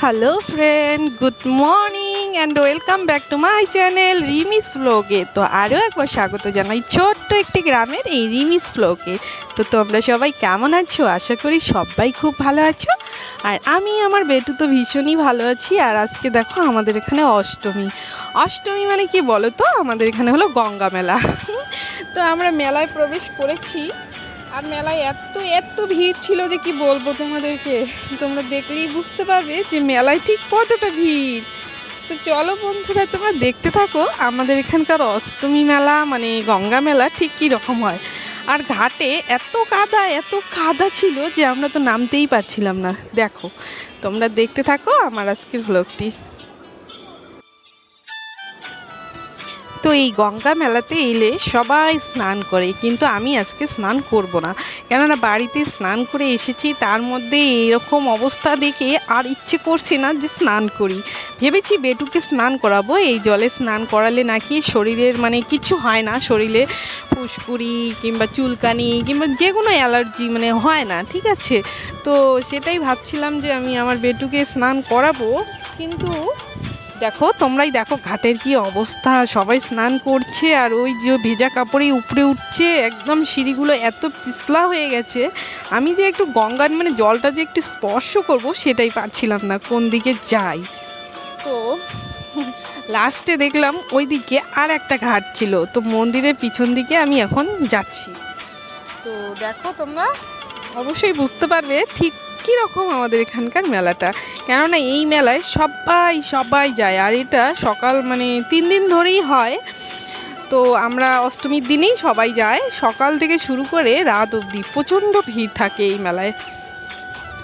Hello friend, good morning and welcome back to my channel রিমিস ব্লগে। তো আরও একবার স্বাগত জানাই ছোট্ট একটি গ্রামের এই রিমিস ব্লগে। তো তোমরা সবাই কেমন আছো? আশা করি সবাই খুব ভালো আছো। আর আমি আমার বেটু তো ভীষণই ভালো আছি। আর আজকে দেখো আমাদের এখানে অষ্টমী। অষ্টমী মানে কি বলো তো? আমাদের এখানে হলো গঙ্গা মেলা। তো আমরা মেলায় প্রবেশ করেছি। আর মেলায় এত এত ভিড় ছিল যে কি বলবো তোমাদেরকে। তোমরা দেখলেই বুঝতে পারবে যে মেলায় ঠিক কতটা ভিড়। তো চলো বন্ধুরা, তোমরা দেখতে থাকো আমাদের এখানকার অষ্টমী মেলা মানে গঙ্গা মেলা ঠিক কি রকম হয়। আর ঘাটে এত কাদা ছিল যে আমরা তো নামতেই পারছিলাম না। দেখো, তোমরা দেখতে থাকো আমার আজকের ব্লগটি। তো এই গঙ্গা মেলাতে এলে সবাই স্নান করে, কিন্তু আমি আজকে স্নান করব না। কেননা বাড়িতে স্নান করে এসেছি, তার মধ্যে এরকম অবস্থা দেখে আর ইচ্ছে করছে না যে স্নান করি। ভেবেছি বেটুকে স্নান করাবো। এই জলে স্নান করালে নাকি শরীরের মানে কিছু হয় না, শরীরে ফুসকুড়ি কিংবা চুলকানি কিংবা যে কোনো অ্যালার্জি মানে হয় না, ঠিক আছে? তো সেটাই ভাবছিলাম যে আমি আমার বেটুকে স্নান করাবো। কিন্তু দেখো, তোমরাই দেখো ঘাটের কি অবস্থা, সবাই স্নান করছে আর ওই যে ভেজা কাপড়েই উপরে উঠছে, একদম সিঁড়িগুলো এত পিছলা হয়ে গেছে। আমি যে একটু গঙ্গার মানে জলটা যে একটু স্পর্শ করব সেটাই পারছিলাম না, কোন দিকে যাই। তো লাস্টে দেখলাম ওই দিকে আর একটা ঘাট ছিল, তো মন্দিরের পিছন দিকে আমি এখন যাচ্ছি। তো দেখো তোমরা অবশ্যই বুঝতে পারবে ঠিক কী রকম আমাদের এখানকার মেলাটা। কেননা এই মেলায় সবাই সবাই যায়, আর এটা সকাল মানে 3 দিন ধরেই হয়। তো আমরা অষ্টমীর দিনেই সবাই যায়, সকাল থেকে শুরু করে রাত অবধি প্রচণ্ড ভিড় থাকে এই মেলায়।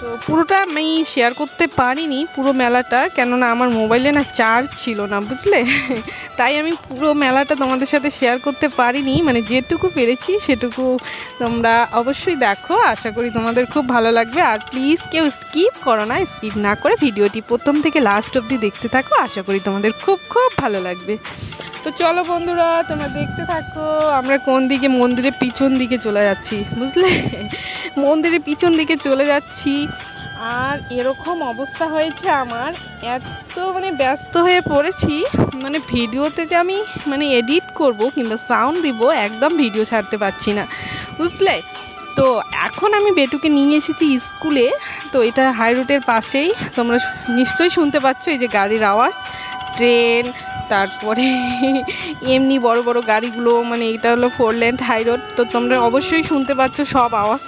তো পুরোটা আমি শেয়ার করতে পারিনি পুরো মেলাটা, কেননা আমার মোবাইলে না চার্জ ছিল না, বুঝলে। তাই আমি পুরো মেলাটা তোমাদের সাথে শেয়ার করতে পারিনি, মানে যেটুকু পেরেছি সেটুকু তোমরা অবশ্যই দেখো। আশা করি তোমাদের খুব ভালো লাগবে। আর প্লিজ কেউ স্কিপ করো না, স্কিপ না করে ভিডিওটি প্রথম থেকে লাস্ট অবধি দেখতে থাকো। আশা করি তোমাদের খুব খুব ভালো লাগবে। তো চলো বন্ধুরা, তোমরা দেখতে থাকো আমরা কোন দিকে মন্দিরের পিছন দিকে চলে যাচ্ছি, বুঝলে। মন্দিরের পিছন দিকে চলে যাচ্ছি। আর এরকম অবস্থা হয়েছে আমার, এত মানে ব্যস্ত হয়ে পড়েছি, মানে ভিডিওতে যে আমি মানে এডিট করব কিংবা সাউন্ড দিব, একদম ভিডিও ছাড়তে পারছি না, বুঝলে। তো এখন আমি বেটুকে নিয়ে এসেছি স্কুলে। তো এটা হাই রোডের পাশেই, তোমরা নিশ্চয়ই শুনতে পাচ্ছ এই যে গাড়ির আওয়াজ, ট্রেন, তারপরে এমনি বড় বড় গাড়িগুলো, মানে এটা হলো 4 লেন হাই রোড, তো তোমরা অবশ্যই শুনতে পাচ্ছ সব আওয়াজ।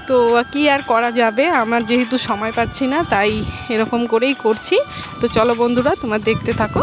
তো কি আর করা যাবে, আমার যেহেতু সময় পাচ্ছি না তাই এরকম করেই করছি। তো চলো বন্ধুরা, তোমরা দেখতে থাকো।